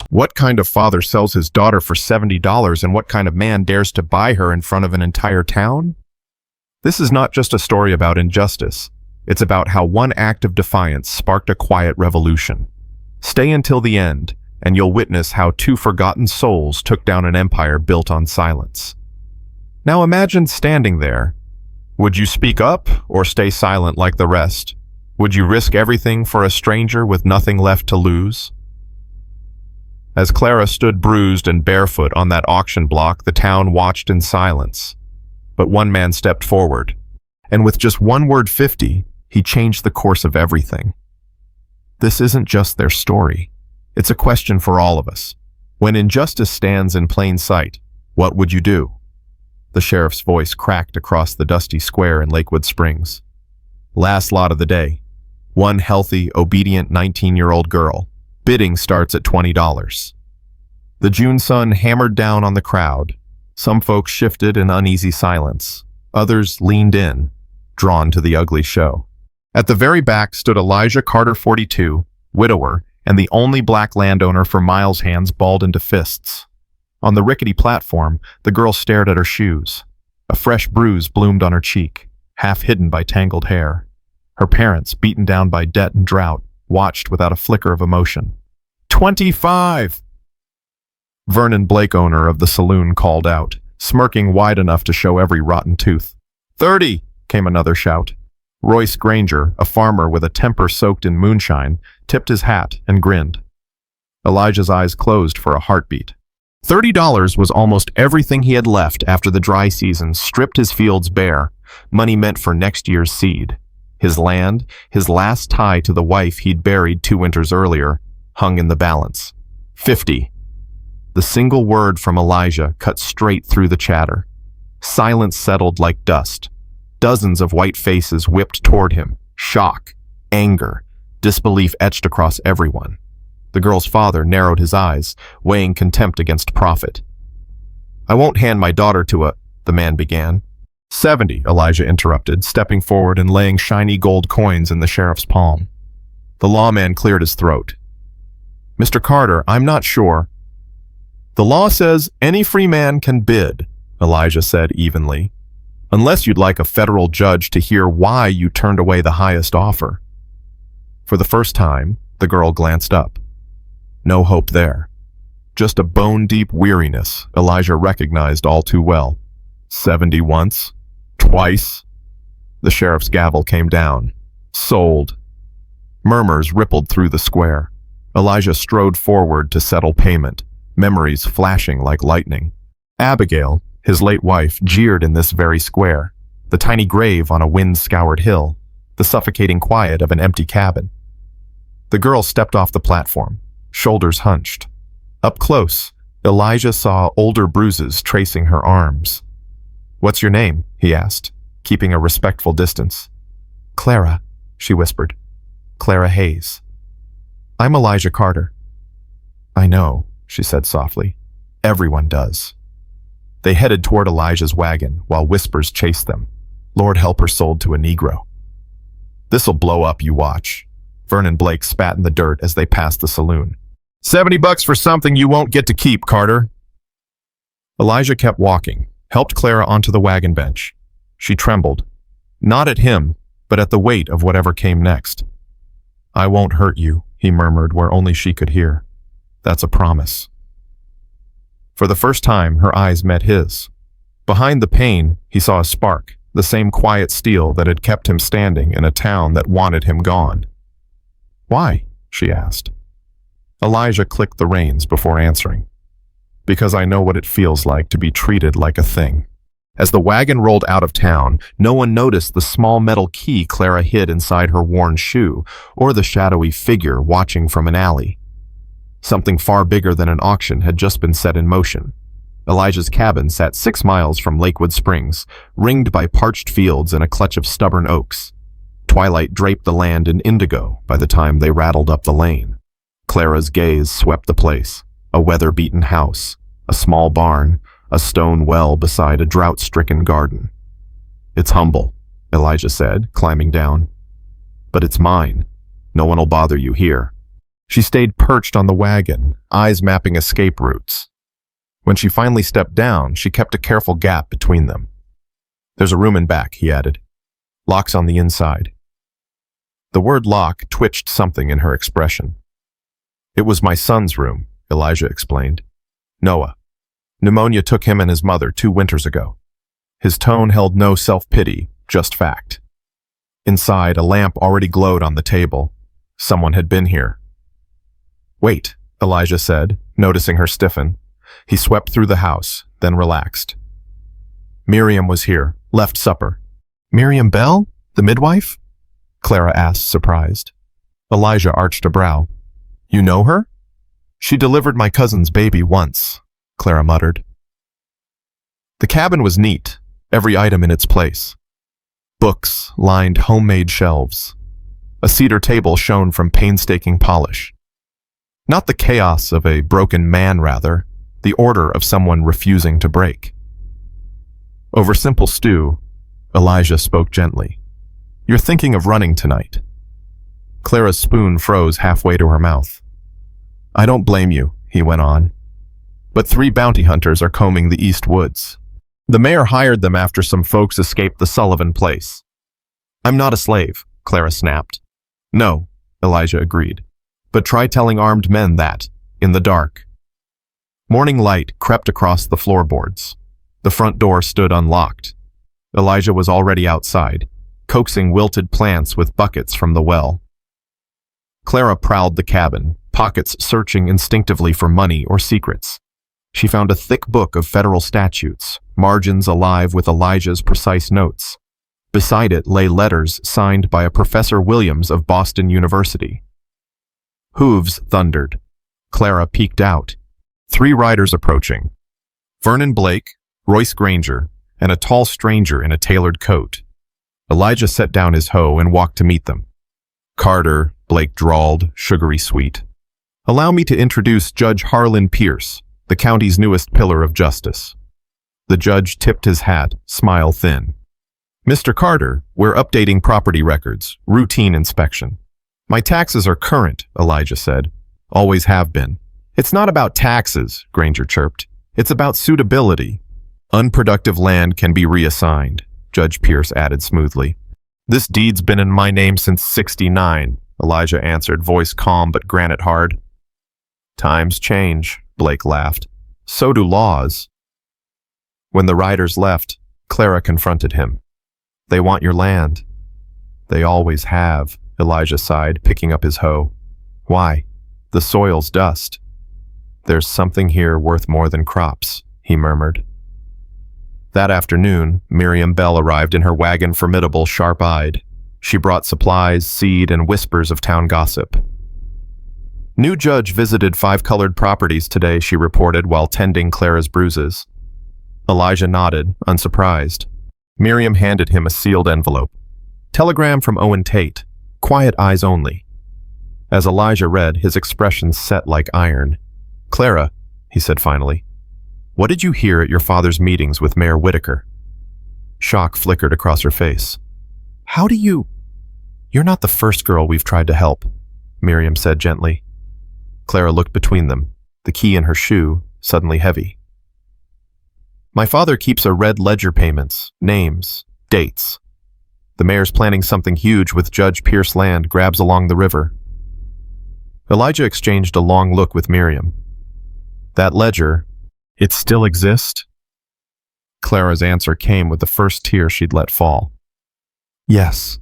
What kind of father sells his daughter for $70, and what kind of man dares to buy her in front of an entire town? This is not just a story about injustice. It's about how one act of defiance sparked a quiet revolution. Stay until the end, and you'll witness how two forgotten souls took down an empire built on silence. Now imagine standing there. Would you speak up or stay silent like the rest? Would you risk everything for a stranger with nothing left to lose? As Clara stood bruised and barefoot on that auction block, the town watched in silence. But one man stepped forward, and with just one word 50, he changed the course of everything. This isn't just their story. It's a question for all of us. When injustice stands in plain sight, what would you do? The sheriff's voice cracked across the dusty square in Lakewood Springs. Last lot of the day. One healthy, obedient 19-year-old girl. Bidding starts at $20. The June sun hammered down on the crowd. Some folks shifted in uneasy silence. Others leaned in, drawn to the ugly show. At the very back stood Elijah Carter, 42, widower, and the only black landowner for miles, hands balled into fists. On the rickety platform, the girl stared at her shoes. A fresh bruise bloomed on her cheek, half hidden by tangled hair. Her parents, beaten down by debt and drought, watched without a flicker of emotion. 25! Vernon Blake, owner of the saloon, called out, smirking wide enough to show every rotten tooth. 30! Came another shout. Royce Granger, a farmer with a temper soaked in moonshine, tipped his hat and grinned. Elijah's eyes closed for a heartbeat. $30 was almost everything he had left after the dry season stripped his fields bare, money meant for next year's seed. His land, his last tie to the wife he'd buried 2 winters earlier, hung in the balance. 50. The single word from Elijah cut straight through the chatter. Silence settled like dust. Dozens of white faces whipped toward him. Shock, anger, disbelief etched across everyone. The girl's father narrowed his eyes, weighing contempt against profit. I won't hand my daughter to the man began. 70, Elijah interrupted, stepping forward and laying shiny gold coins in the sheriff's palm. The lawman cleared his throat. Mr. Carter, I'm not sure. The law says any free man can bid, Elijah said evenly, unless you'd like a federal judge to hear why you turned away the highest offer. For the first time, the girl glanced up. No hope there. Just a bone-deep weariness Elijah recognized all too well. 70 once. Twice. The sheriff's gavel came down. Sold. Murmurs rippled through the square. Elijah strode forward to settle payment, memories flashing like lightning. Abigail, his late wife, jeered in this very square. The tiny grave on a wind-scoured hill. The suffocating quiet of an empty cabin. The girl stepped off the platform, shoulders hunched. Up close, Elijah saw older bruises tracing her arms. What's your name? He asked, keeping a respectful distance. Clara, she whispered. Clara Hayes. I'm Elijah Carter. I know, she said softly. Everyone does. They headed toward Elijah's wagon while whispers chased them. Lord help her sold to a Negro. This'll blow up, you watch. Vernon Blake spat in the dirt as they passed the saloon. $70 for something you won't get to keep, Carter. Elijah kept walking, helped Clara onto the wagon bench. She trembled, not at him, but at the weight of whatever came next. I won't hurt you, he murmured where only she could hear. That's a promise. For the first time, her eyes met his. Behind the pain, he saw a spark, the same quiet steel that had kept him standing in a town that wanted him gone. Why? She asked. Elijah clicked the reins before answering. Because I know what it feels like to be treated like a thing. As the wagon rolled out of town, no one noticed the small metal key Clara hid inside her worn shoe, or the shadowy figure watching from an alley. Something far bigger than an auction had just been set in motion. Elijah's cabin sat 6 miles from Lakewood Springs, ringed by parched fields and a clutch of stubborn oaks. Twilight draped the land in indigo by the time they rattled up the lane. Clara's gaze swept the place, a weather-beaten house, a small barn, a stone well beside a drought-stricken garden. It's humble, Elijah said, climbing down. But it's mine. No one will bother you here. She stayed perched on the wagon, eyes mapping escape routes. When she finally stepped down, she kept a careful gap between them. "There's a room in back," he added. "Lock's on the inside." The word lock twitched something in her expression. "It was my son's room," Elijah explained. "Noah. Pneumonia took him and his mother 2 winters ago." His tone held no self-pity, just fact. Inside, a lamp already glowed on the table. Someone had been here. "Wait," Elijah said, noticing her stiffen. He swept through the house, then relaxed. "Miriam was here, left supper." "Miriam Bell? The midwife?" Clara asked, surprised. Elijah arched a brow. "You know her?" "She delivered my cousin's baby once," Clara muttered. The cabin was neat, every item in its place. Books lined homemade shelves. A cedar table shone from painstaking polish. Not the chaos of a broken man, rather, the order of someone refusing to break. Over simple stew, Elijah spoke gently. "You're thinking of running tonight." Clara's spoon froze halfway to her mouth. "I don't blame you," he went on. "But 3 bounty hunters are combing the East Woods. The mayor hired them after some folks escaped the Sullivan place." "I'm not a slave," Clara snapped. "No," Elijah agreed. "But try telling armed men that, in the dark." Morning light crept across the floorboards. The front door stood unlocked. Elijah was already outside, coaxing wilted plants with buckets from the well. Clara prowled the cabin, pockets searching instinctively for money or secrets. She found a thick book of federal statutes, margins alive with Elijah's precise notes. Beside it lay letters signed by a Professor Williams of Boston University. Hooves thundered. Clara peeked out. 3 riders approaching. Vernon Blake, Royce Granger, and a tall stranger in a tailored coat. Elijah set down his hoe and walked to meet them. "Carter," Blake drawled, sugary sweet. "Allow me to introduce Judge Harlan Pierce, the county's newest pillar of justice." The judge tipped his hat, smile thin. "Mr. Carter, we're updating property records, routine inspection." "My taxes are current," Elijah said. "Always have been." "It's not about taxes," Granger chirped. "It's about suitability." "Unproductive land can be reassigned," Judge Pierce added smoothly. "This deed's been in my name since '69, Elijah answered, voice calm but granite hard. "Times change," Blake laughed. "So do laws." When the riders left, Clara confronted him. "They want your land." "They always have," Elijah sighed, picking up his hoe. "Why?" "The soil's dust." "There's something here worth more than crops," he murmured. That afternoon, Miriam Bell arrived in her wagon, formidable, sharp-eyed. She brought supplies, seed, and whispers of town gossip. "New judge visited 5 colored properties today," she reported while tending Clara's bruises. Elijah nodded, unsurprised. Miriam handed him a sealed envelope. "Telegram from Owen Tate. Quiet eyes only." As Elijah read, his expression set like iron. "Clara," he said finally, "what did you hear at your father's meetings with Mayor Whitaker?" Shock flickered across her face. "How do you—" "You're not the first girl we've tried to help," Miriam said gently. Clara looked between them, the key in her shoe suddenly heavy. "My father keeps a red ledger, payments, names, dates. The mayor's planning something huge with Judge Pierce land grabs along the river." Elijah exchanged a long look with Miriam. "That ledger, it still exists?" Clara's answer came with the first tear she'd let fall. "Yes,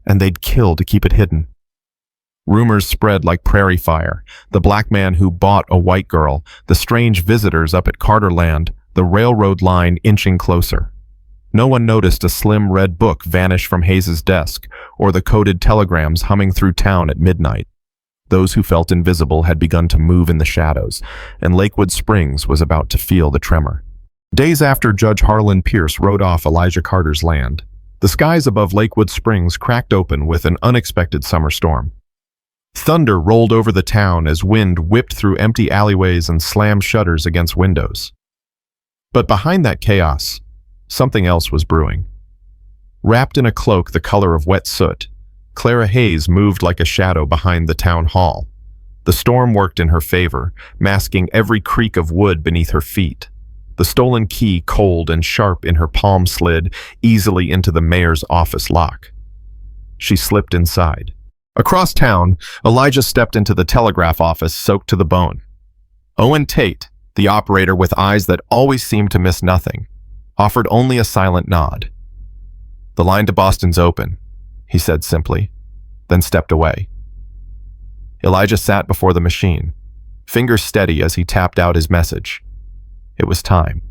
and they'd kill to keep it hidden." Rumors spread like prairie fire. The black man who bought a white girl, the strange visitors up at Carterland, the railroad line inching closer. No one noticed a slim red book vanish from Hayes's desk, or the coded telegrams humming through town at midnight. Those who felt invisible had begun to move in the shadows, and Lakewood Springs was about to feel the tremor. Days after Judge Harlan Pierce rode off Elijah Carter's land, the skies above Lakewood Springs cracked open with an unexpected summer storm. Thunder rolled over the town as wind whipped through empty alleyways and slammed shutters against windows. But behind that chaos, something else was brewing. Wrapped in a cloak the color of wet soot, Clara Hayes moved like a shadow behind the town hall. The storm worked in her favor, masking every creak of wood beneath her feet. The stolen key, cold and sharp in her palm, slid easily into the mayor's office lock. She slipped inside. Across town, Elijah stepped into the telegraph office, soaked to the bone. Owen Tate, the operator with eyes that always seemed to miss nothing, offered only a silent nod. "The line to Boston's open," he said simply, then stepped away. Elijah sat before the machine, fingers steady as he tapped out his message. It was time.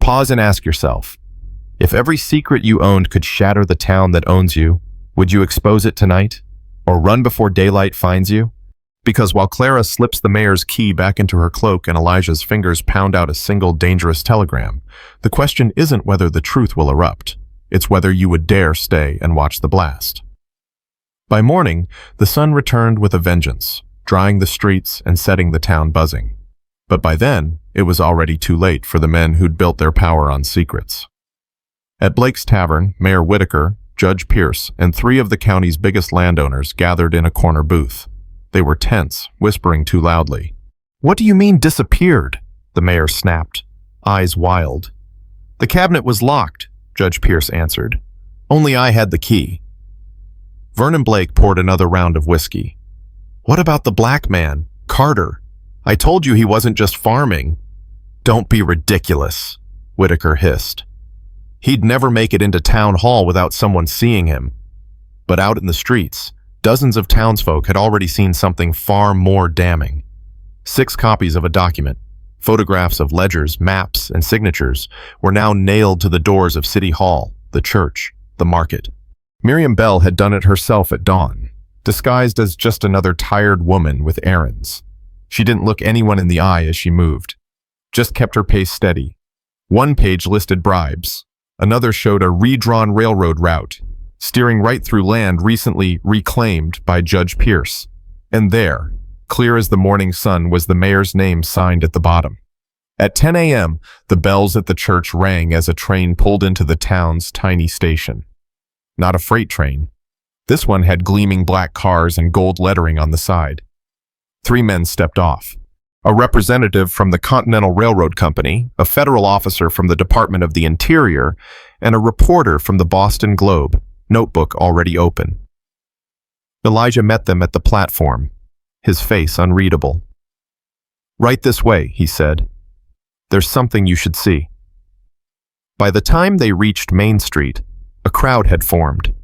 Pause and ask yourself, if every secret you owned could shatter the town that owns you, would you expose it tonight? Or run before daylight finds you? Because while Clara slips the mayor's key back into her cloak and Elijah's fingers pound out a single dangerous telegram, the question isn't whether the truth will erupt. It's whether you would dare stay and watch the blast. By morning, the sun returned with a vengeance, drying the streets and setting the town buzzing. But by then, it was already too late for the men who'd built their power on secrets. At Blake's Tavern, Mayor Whitaker, Judge Pierce, and 3 of the county's biggest landowners gathered in a corner booth. They were tense, whispering too loudly. "What do you mean disappeared?" the mayor snapped, eyes wild. "The cabinet was locked," Judge Pierce answered. "Only I had the key." Vernon Blake poured another round of whiskey. "What about the black man, Carter? I told you he wasn't just farming." "Don't be ridiculous," Whitaker hissed. "He'd never make it into town hall without someone seeing him." But out in the streets, dozens of townsfolk had already seen something far more damning. 6 copies of a document, photographs of ledgers, maps, and signatures, were now nailed to the doors of City Hall, the church, the market. Miriam Bell had done it herself at dawn, disguised as just another tired woman with errands. She didn't look anyone in the eye as she moved, just kept her pace steady. One page listed bribes. Another showed a redrawn railroad route, steering right through land recently reclaimed by Judge Pierce. And there, clear as the morning sun, was the mayor's name signed at the bottom. At 10 a.m., the bells at the church rang as a train pulled into the town's tiny station. Not a freight train. This one had gleaming black cars and gold lettering on the side. 3 men stepped off. A representative from the Continental Railroad Company, a federal officer from the Department of the Interior, and a reporter from the Boston Globe, notebook already open. Elijah met them at the platform, his face unreadable. "Right this way," he said. "There's something you should see." By the time they reached Main Street, a crowd had formed.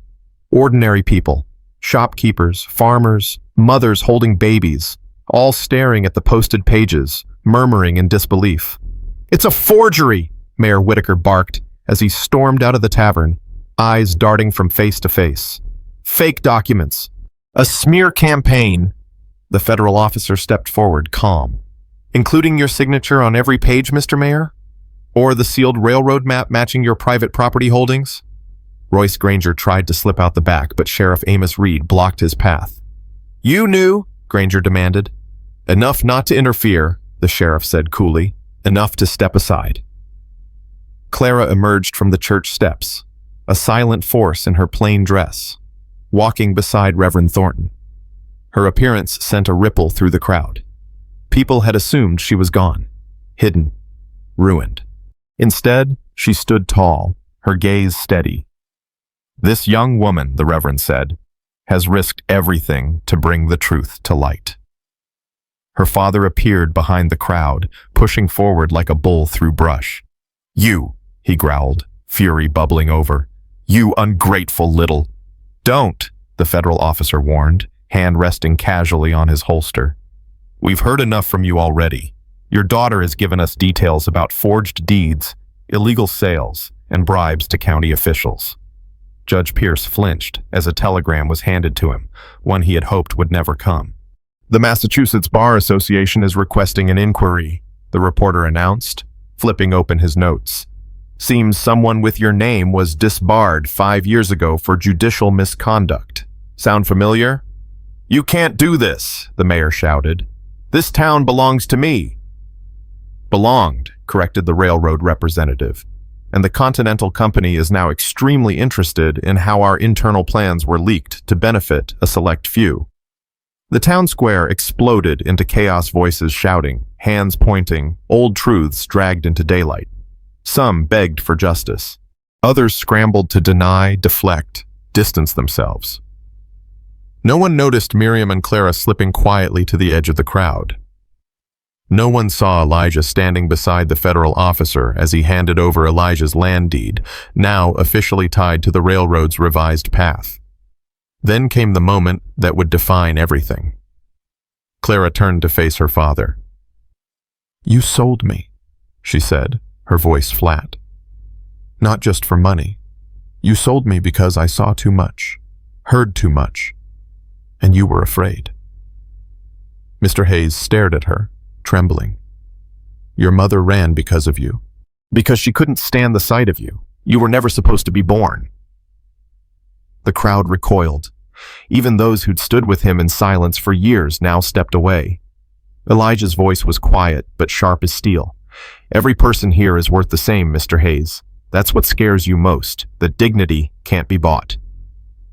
Ordinary people, shopkeepers, farmers, mothers holding babies, all staring at the posted pages, murmuring in disbelief. "It's a forgery!" Mayor Whitaker barked as he stormed out of the tavern, eyes darting from face to face. "Fake documents! A smear campaign!" The federal officer stepped forward, calm. "Including your signature on every page, Mr. Mayor? Or the sealed railroad map matching your private property holdings?" Royce Granger tried to slip out the back, but Sheriff Amos Reed blocked his path. "You knew," Granger demanded. "Enough not to interfere," the sheriff said coolly. "Enough to step aside." Clara emerged from the church steps, a silent force in her plain dress, walking beside Reverend Thornton. Her appearance sent a ripple through the crowd. People had assumed she was gone, hidden, ruined. Instead, she stood tall, her gaze steady. "This young woman," the Reverend said, "has risked everything to bring the truth to light." Her father appeared behind the crowd, pushing forward like a bull through brush. "You," he growled, fury bubbling over. "You ungrateful little—" "Don't," the federal officer warned, hand resting casually on his holster. "We've heard enough from you already. Your daughter has given us details about forged deeds, illegal sales, and bribes to county officials." Judge Pierce flinched as a telegram was handed to him, one he had hoped would never come. "The Massachusetts Bar Association is requesting an inquiry," the reporter announced, flipping open his notes. "Seems someone with your name was disbarred 5 years ago for judicial misconduct. Sound familiar?" "You can't do this," the mayor shouted. "This town belongs to me." "Belonged," corrected the railroad representative. "And the Continental Company is now extremely interested in how our internal plans were leaked to benefit a select few." The town square exploded into chaos, voices shouting, hands pointing, old truths dragged into daylight. Some begged for justice. Others scrambled to deny, deflect, distance themselves. No one noticed Miriam and Clara slipping quietly to the edge of the crowd. No one saw Elijah standing beside the federal officer as he handed over Elijah's land deed, now officially tied to the railroad's revised path. Then came the moment that would define everything. Clara turned to face her father. "You sold me," she said, her voice flat. "Not just for money. You sold me because I saw too much, heard too much, and you were afraid." Mr. Hayes stared at her, trembling. "Your mother ran because of you. Because she couldn't stand the sight of you. You were never supposed to be born." The crowd recoiled. Even those who'd stood with him in silence for years now stepped away. Elijah's voice was quiet, but sharp as steel. "Every person here is worth the same, Mr. Hayes. That's what scares you most, that dignity can't be bought."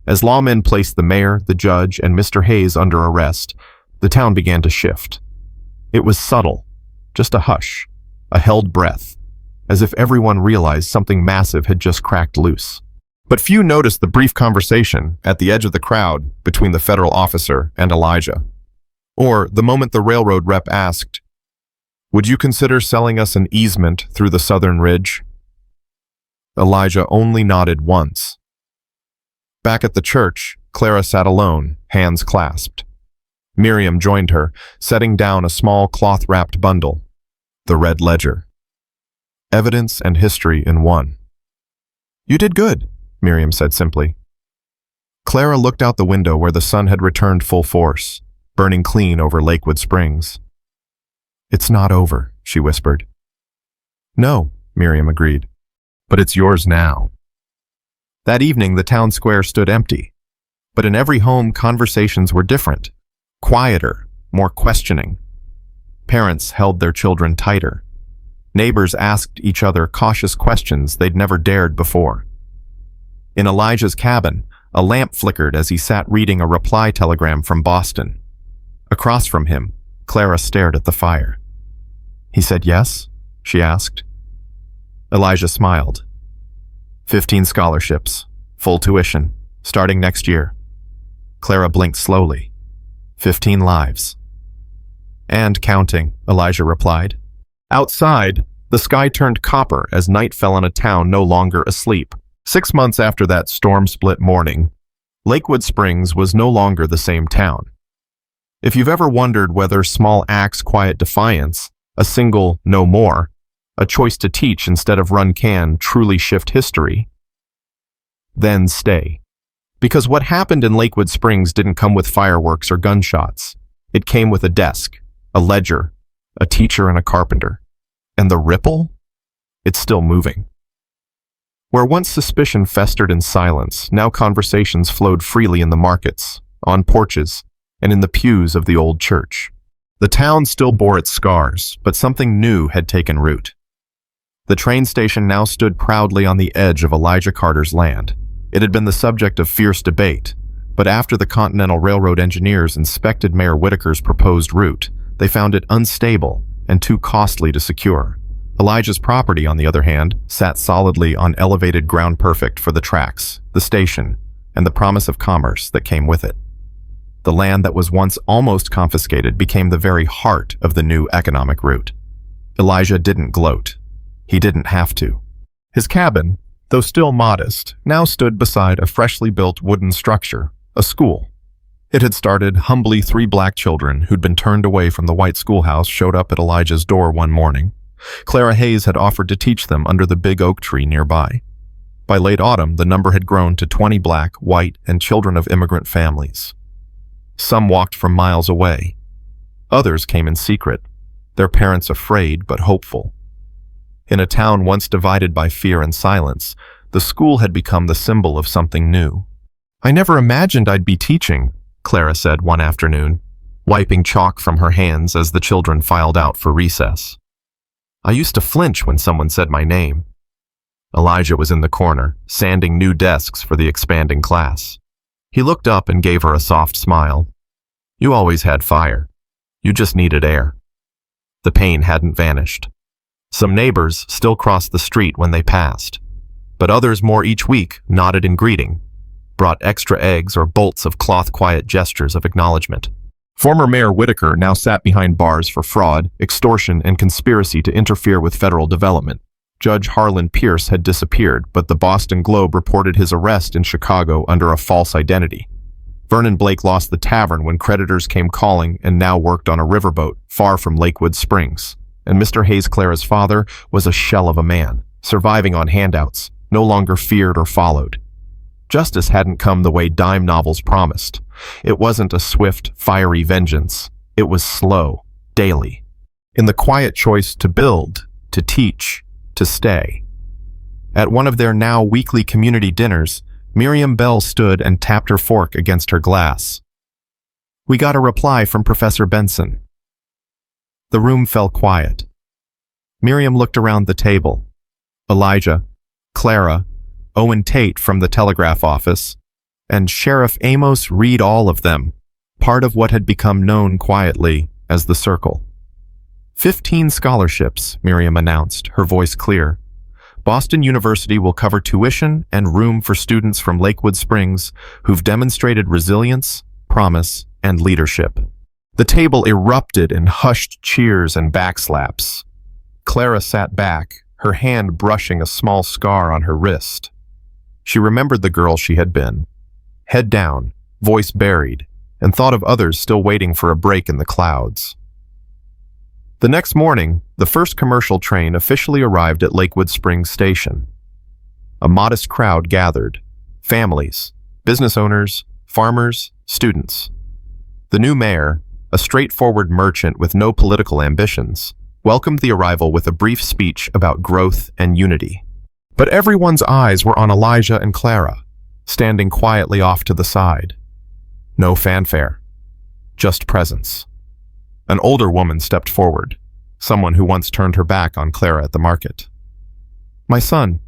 As lawmen placed the mayor, the judge, and Mr. Hayes under arrest, the town began to shift. It was subtle, just a hush, a held breath, as if everyone realized something massive had just cracked loose. But few noticed the brief conversation at the edge of the crowd between the federal officer and Elijah. Or the moment the railroad rep asked, "Would you consider selling us an easement through the southern ridge?" Elijah only nodded once. Back at the church, Clara sat alone, hands clasped. Miriam joined her, setting down a small cloth-wrapped bundle, the red ledger. Evidence and history in one. "You did good," Miriam said simply. Clara looked out the window where the sun had returned full force, burning clean over Lakewood Springs. "It's not over," she whispered. "No," Miriam agreed, "but it's yours now." That evening, the town square stood empty. But in every home, conversations were different, quieter, more questioning. Parents held their children tighter. Neighbors asked each other cautious questions they'd never dared before. In Elijah's cabin, a lamp flickered as he sat reading a reply telegram from Boston. Across from him, Clara stared at the fire. "He said yes?" she asked. Elijah smiled. 15 scholarships, full tuition, starting next year." Clara blinked slowly. 15 lives. "And counting," Elijah replied. Outside, the sky turned copper as night fell on a town no longer asleep. 6 months after that storm-split morning, Lakewood Springs was no longer the same town. If you've ever wondered whether small acts quiet defiance, a single "no more," a choice to teach instead of run can truly shift history, then stay. Because what happened in Lakewood Springs didn't come with fireworks or gunshots. It came with a desk, a ledger, a teacher and a carpenter. And the ripple? It's still moving. Where once suspicion festered in silence, now conversations flowed freely in the markets, on porches, and in the pews of the old church. The town still bore its scars, but something new had taken root. The train station now stood proudly on the edge of Elijah Carter's land. It had been the subject of fierce debate, but after the Continental Railroad engineers inspected Mayor Whitaker's proposed route, they found it unstable and too costly to secure. Elijah's property, on the other hand, sat solidly on elevated ground perfect for the tracks, the station, and the promise of commerce that came with it. The land that was once almost confiscated became the very heart of the new economic route. Elijah didn't gloat. He didn't have to. His cabin, though still modest, now stood beside a freshly built wooden structure, a school. It had started humbly. 3 black children who'd been turned away from the white schoolhouse showed up at Elijah's door one morning. Clara Hayes had offered to teach them under the big oak tree nearby. By late autumn, the number had grown to 20 black, white, and children of immigrant families. Some walked from miles away. Others came in secret, their parents afraid but hopeful. In a town once divided by fear and silence, the school had become the symbol of something new. "I never imagined I'd be teaching," Clara said one afternoon, wiping chalk from her hands as the children filed out for recess. "I used to flinch when someone said my name." Elijah was in the corner, sanding new desks for the expanding class. He looked up and gave her a soft smile. You always had fire. You just needed air. The pain hadn't vanished. Some neighbors still crossed the street when they passed, but others more each week nodded in greeting, brought extra eggs or bolts of cloth-quiet gestures of acknowledgement. Former Mayor Whitaker now sat behind bars for fraud, extortion, and conspiracy to interfere with federal development. Judge Harlan Pierce had disappeared, but the Boston Globe reported his arrest in Chicago under a false identity. Vernon Blake lost the tavern when creditors came calling and now worked on a riverboat far from Lakewood Springs. And Mr. Hayes Clara's father was a shell of a man, surviving on handouts, no longer feared or followed. Justice hadn't come the way dime novels promised. It wasn't a swift, fiery vengeance. It was slow, daily. In the quiet choice to build, to teach, to stay. At one of their now weekly community dinners, Miriam Bell stood and tapped her fork against her glass. "We got a reply from Professor Benson." The room fell quiet. Miriam looked around the table. Elijah, Clara, Owen Tate from the telegraph office, and Sheriff Amos Reed, all of them, part of what had become known quietly as the Circle. 15 scholarships, Miriam announced, her voice clear. Boston University will cover tuition and room for students from Lakewood Springs who've demonstrated resilience, promise, and leadership. The table erupted in hushed cheers and backslaps. Clara sat back, her hand brushing a small scar on her wrist. She remembered the girl she had been, head down, voice buried, and thought of others still waiting for a break in the clouds. The next morning, the first commercial train officially arrived at Lakewood Springs Station. A modest crowd gathered, families, business owners, farmers, students. The new mayor, a straightforward merchant with no political ambitions, welcomed the arrival with a brief speech about growth and unity. But everyone's eyes were on Elijah and Clara, standing quietly off to the side. No fanfare, just presence. An older woman stepped forward, someone who once turned her back on Clara at the market. "My son,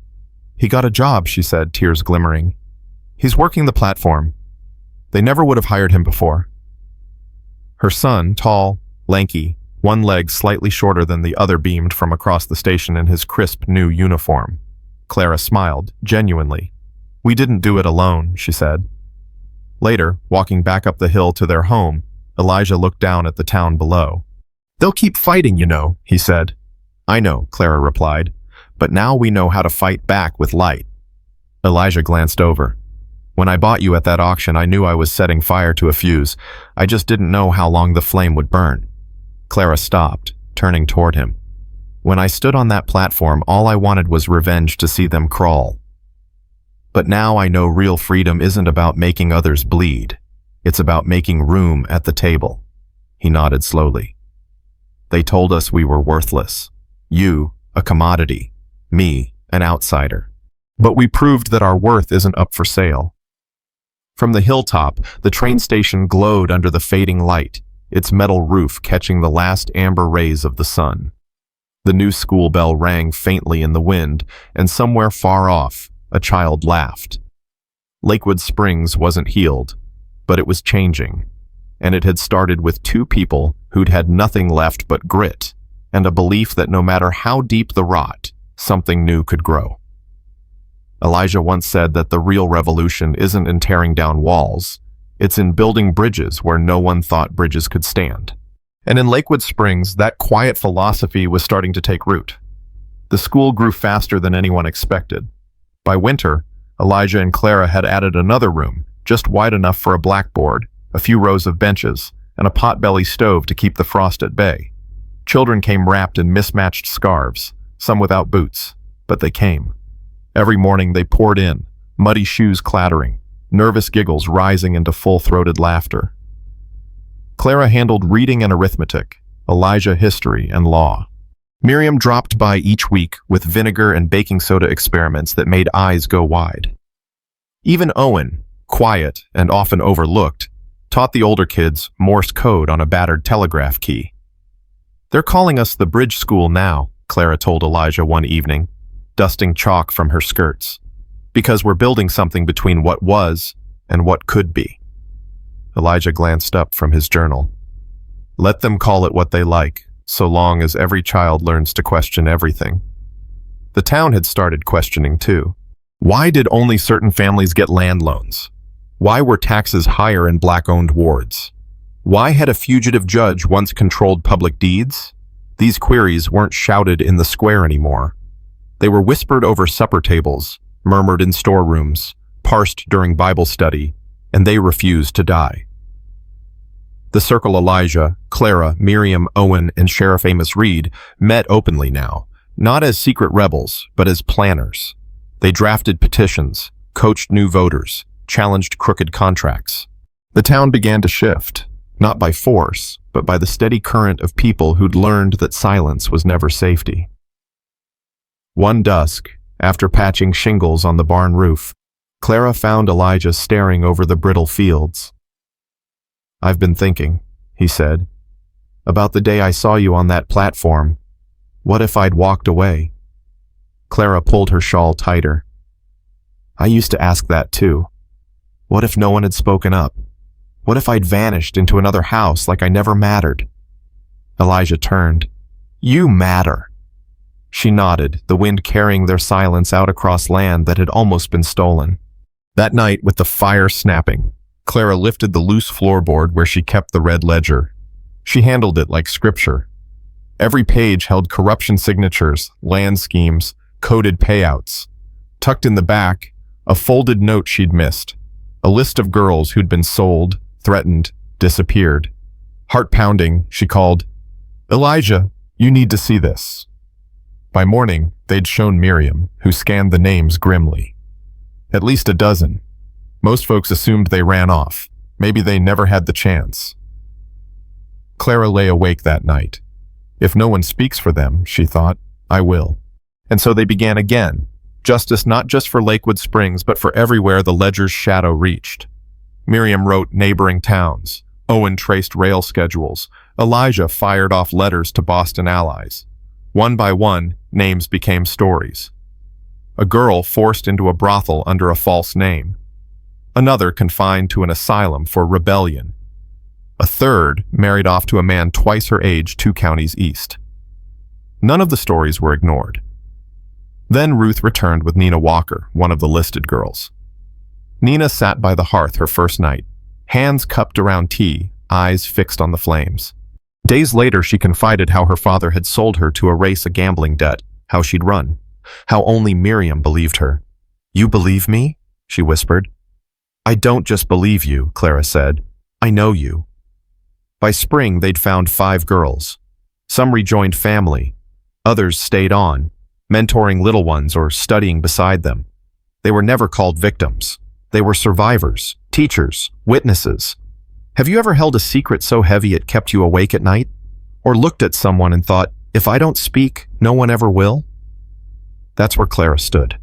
he got a job," she said, tears glimmering. "He's working the platform. They never would have hired him before." Her son, tall, lanky, one leg slightly shorter than the other, beamed from across the station in his crisp new uniform. Clara smiled, genuinely. "We didn't do it alone," she said. Later, walking back up the hill to their home, Elijah looked down at the town below. "They'll keep fighting, you know," he said. "I know," Clara replied, "but now we know how to fight back with light." Elijah glanced over. "When I bought you at that auction, I knew I was setting fire to a fuse. I just didn't know how long the flame would burn." Clara stopped, turning toward him. "When I stood on that platform, all I wanted was revenge to see them crawl. But now I know real freedom isn't about making others bleed. It's about making room at the table." He nodded slowly. "They told us we were worthless. You, a commodity. Me, an outsider. But we proved that our worth isn't up for sale." From the hilltop, the train station glowed under the fading light, its metal roof catching the last amber rays of the sun. The new school bell rang faintly in the wind, and somewhere far off, a child laughed. Lakewood Springs wasn't healed, but it was changing, and it had started with two people who'd had nothing left but grit and a belief that no matter how deep the rot, something new could grow. Elijah once said that the real revolution isn't in tearing down walls, it's in building bridges where no one thought bridges could stand. And in Lakewood Springs, that quiet philosophy was starting to take root. The school grew faster than anyone expected. By winter, Elijah and Clara had added another room, just wide enough for a blackboard, a few rows of benches, and a potbelly stove to keep the frost at bay. Children came wrapped in mismatched scarves, some without boots, but they came. Every morning they poured in, muddy shoes clattering, nervous giggles rising into full-throated laughter. Clara handled reading and arithmetic, Elijah history and law. Miriam dropped by each week with vinegar and baking soda experiments that made eyes go wide. Even Owen, quiet and often overlooked, taught the older kids Morse code on a battered telegraph key. "They're calling us the Bridge School now," Clara told Elijah one evening, dusting chalk from her skirts, "because we're building something between what was and what could be." Elijah glanced up from his journal. Let them call it what they like, so long as every child learns to question everything. The town had started questioning too. Why did only certain families get land loans? Why were taxes higher in black-owned wards? Why had a fugitive judge once controlled public deeds? These queries weren't shouted in the square anymore. They were whispered over supper tables, murmured in storerooms, parsed during Bible study, and they refused to die. The circle Elijah, Clara, Miriam, Owen, and Sheriff Amos Reed met openly now, not as secret rebels, but as planners. They drafted petitions, coached new voters, challenged crooked contracts. The town began to shift, not by force, but by the steady current of people who'd learned that silence was never safety. One dusk, after patching shingles on the barn roof, Clara found Elijah staring over the brittle fields. I've been thinking, he said, about the day I saw you on that platform. What if I'd walked away? Clara pulled her shawl tighter. I used to ask that too. What if no one had spoken up? What if I'd vanished into another house like I never mattered? Elijah turned. You matter. She nodded, the wind carrying their silence out across land that had almost been stolen. That night, with the fire snapping, Clara lifted the loose floorboard where she kept the red ledger. She handled it like scripture. Every page held corruption signatures, land schemes, coded payouts. Tucked in the back, a folded note she'd missed. A list of girls who'd been sold, threatened, disappeared. Heart-pounding, she called, Elijah, you need to see this. By morning, they'd shown Miriam, who scanned the names grimly. At least a dozen. Most folks assumed they ran off. Maybe they never had the chance. Clara lay awake that night. If no one speaks for them, she thought, I will. And so they began again. Justice not just for Lakewood Springs, but for everywhere the ledger's shadow reached. Miriam wrote neighboring towns. Owen traced rail schedules. Elijah fired off letters to Boston allies. One by one, names became stories. A girl forced into a brothel under a false name. Another confined to an asylum for rebellion. A third married off to a man twice her age 2 counties east. None of the stories were ignored. Then Ruth returned with Nina Walker, one of the listed girls. Nina sat by the hearth her first night, hands cupped around tea, eyes fixed on the flames. Days later, she confided how her father had sold her to erase a gambling debt, how she'd run, how only Miriam believed her. You believe me? She whispered. I don't just believe you, Clara said. I know you. By spring, they'd found 5 girls. Some rejoined family. Others stayed on, mentoring little ones or studying beside them. They were never called victims. They were survivors, teachers, witnesses. Have you ever held a secret so heavy it kept you awake at night? Or looked at someone and thought, if I don't speak, no one ever will? That's where Clara stood.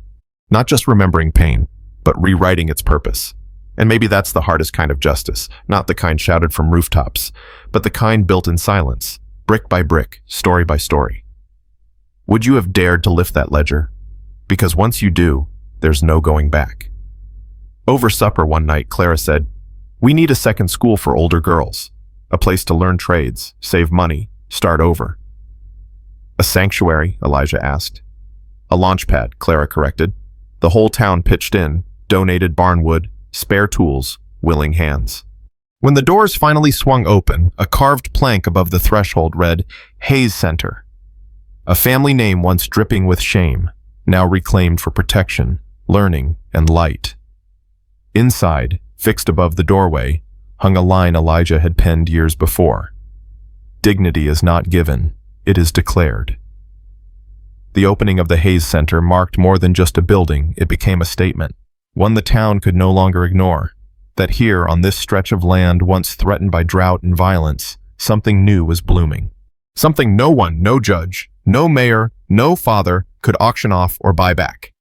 Not just remembering pain, but rewriting its purpose. And maybe that's the hardest kind of justice, not the kind shouted from rooftops, but the kind built in silence, brick by brick, story by story. Would you have dared to lift that ledger? Because once you do, there's no going back. Over supper one night, Clara said, we need a second school for older girls, a place to learn trades, save money, start over. A sanctuary? Elijah asked. A launch pad, Clara corrected. The whole town pitched in, donated barnwood, spare tools, willing hands. When the doors finally swung open, a carved plank above the threshold read, Hayes Center. A family name once dripping with shame, now reclaimed for protection, learning, and light. Inside, fixed above the doorway, hung a line Elijah had penned years before. Dignity is not given, it is declared. The opening of the Hayes Center marked more than just a building, it became a statement. One the town could no longer ignore, that here, on this stretch of land once threatened by drought and violence, something new was blooming. Something no one, no judge, no mayor, no father could auction off or buy back.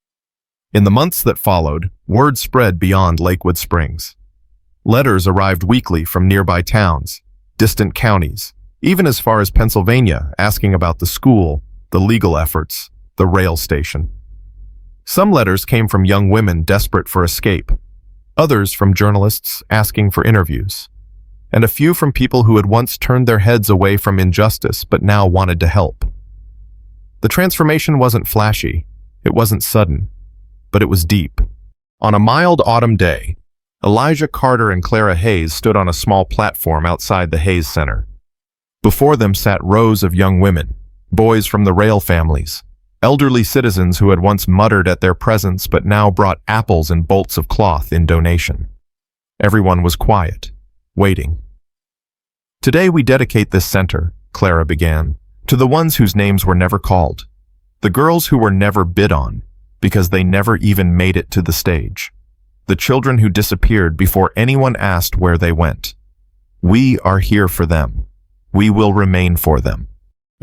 In the months that followed, word spread beyond Lakewood Springs. Letters arrived weekly from nearby towns, distant counties, even as far as Pennsylvania, asking about the school, the legal efforts, the rail station. Some letters came from young women desperate for escape, others from journalists asking for interviews. and a few from people who had once turned their heads away from injustice but now wanted to help. The transformation wasn't flashy, it wasn't sudden, but it was deep. On a mild autumn day, Elijah Carter and Clara Hayes stood on a small platform outside the Hayes Center. Before them sat rows of young women, boys from the Rail families, elderly citizens who had once muttered at their presence but now brought apples and bolts of cloth in donation. Everyone was quiet, waiting. "Today we dedicate this center," Clara began, "to the ones whose names were never called, the girls who were never bid on, because they never even made it to the stage, the children who disappeared before anyone asked where they went. We are here for them. We will remain for them."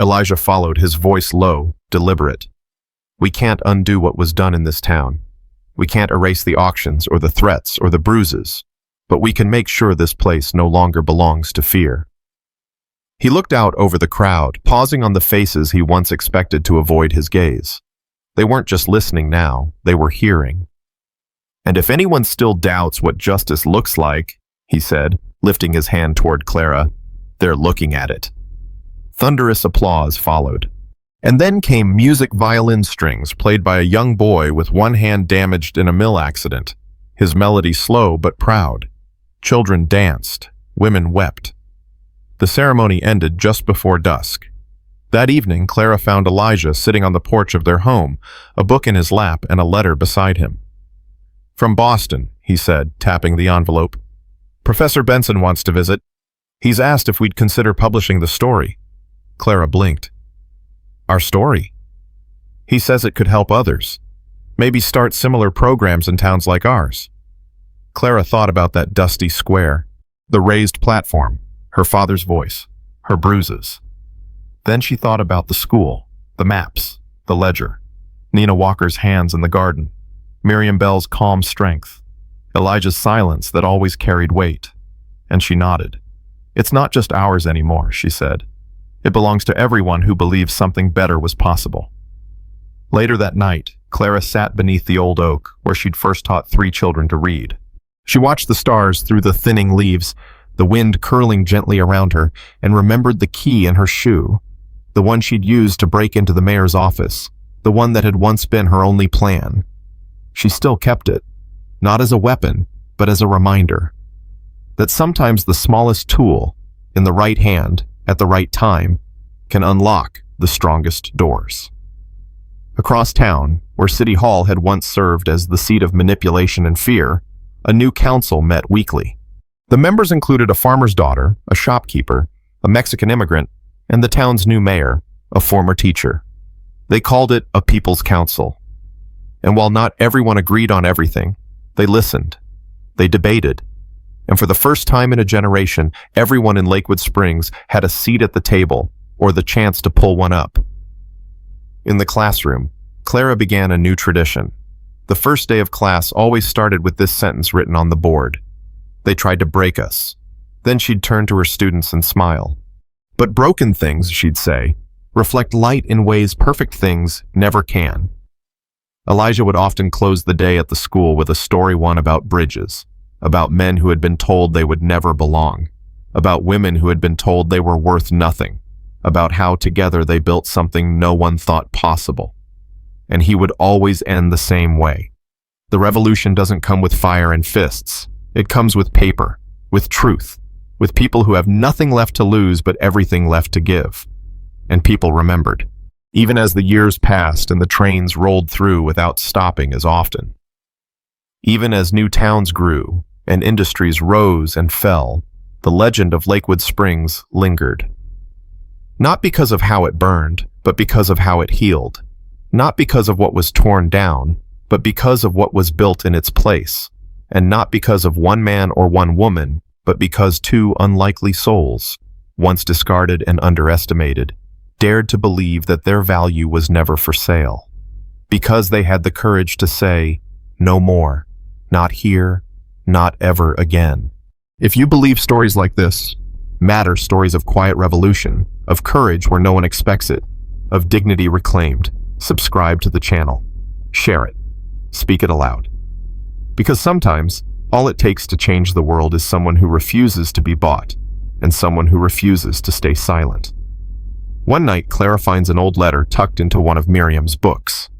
Elijah followed, his voice low, deliberate. "We can't undo what was done in this town. We can't erase the auctions or the threats or the bruises, but we can make sure this place no longer belongs to fear." He looked out over the crowd, pausing on the faces he once expected to avoid his gaze. They weren't just listening now, they were hearing. "And if anyone still doubts what justice looks like," he said, lifting his hand toward Clara, "they're looking at it." Thunderous applause followed. And then came music violin strings played by a young boy with one hand damaged in a mill accident, his melody slow but proud. Children danced, women wept. The ceremony ended just before dusk. That evening, Clara found Elijah sitting on the porch of their home, a book in his lap and a letter beside him. "From Boston," he said, tapping the envelope. "Professor Benson wants to visit. He's asked if we'd consider publishing the story." Clara blinked. "Our story?" "He says it could help others. Maybe start similar programs in towns like ours." Clara thought about that dusty square, the raised platform, her father's voice, her bruises. Then she thought about the school, the maps, the ledger, Nina Walker's hands in the garden, Miriam Bell's calm strength, Elijah's silence that always carried weight. And she nodded. "It's not just ours anymore," she said. "It belongs to everyone who believes something better was possible." Later that night, Clara sat beneath the old oak where she'd first taught 3 children to read. She watched the stars through the thinning leaves, the wind curling gently around her, and remembered the key in her shoe, the one she'd used to break into the mayor's office, the one that had once been her only plan. She still kept it, not as a weapon, but as a reminder that sometimes the smallest tool, in the right hand, at the right time, can unlock the strongest doors. Across town, where City Hall had once served as the seat of manipulation and fear, a new council met weekly. The members included a farmer's daughter, a shopkeeper, a Mexican immigrant, and the town's new mayor, a former teacher. They called it a People's Council. And while not everyone agreed on everything, they listened, they debated, and for the first time in a generation, everyone in Lakewood Springs had a seat at the table or the chance to pull one up. In the classroom, Clara began a new tradition. The first day of class always started with this sentence written on the board. "They tried to break us." Then she'd turn to her students and smile. "But broken things," she'd say, "reflect light in ways perfect things never can." Elijah would often close the day at the school with a story one about bridges, about men who had been told they would never belong, about women who had been told they were worth nothing, about how together they built something no one thought possible. And he would always end the same way. The revolution doesn't come with fire and fists. It comes with paper, with truth, with people who have nothing left to lose but everything left to give. And people remembered, even as the years passed and the trains rolled through without stopping as often. Even as new towns grew and industries rose and fell, the legend of Lakewood Springs lingered. Not because of how it burned, but because of how it healed. Not because of what was torn down, but because of what was built in its place. And not because of one man or one woman, but because 2 unlikely souls, once discarded and underestimated, dared to believe that their value was never for sale. Because they had the courage to say, "No more, not here, not ever again." If you believe stories like this matter, stories of quiet revolution, of courage where no one expects it, of dignity reclaimed, subscribe to the channel. Share it. Speak it aloud. Because sometimes, All it takes to change the world is someone who refuses to be bought, and someone who refuses to stay silent. One night, Clara finds an old letter tucked into one of Miriam's books.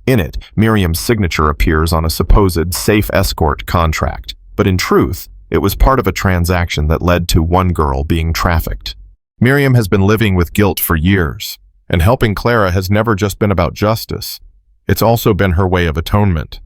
In it, Miriam's signature appears on a supposed safe escort contract, but in truth, it was part of a transaction that led to one girl being trafficked. Miriam has been living with guilt for years, and helping Clara has never just been about justice. It's also been her way of atonement.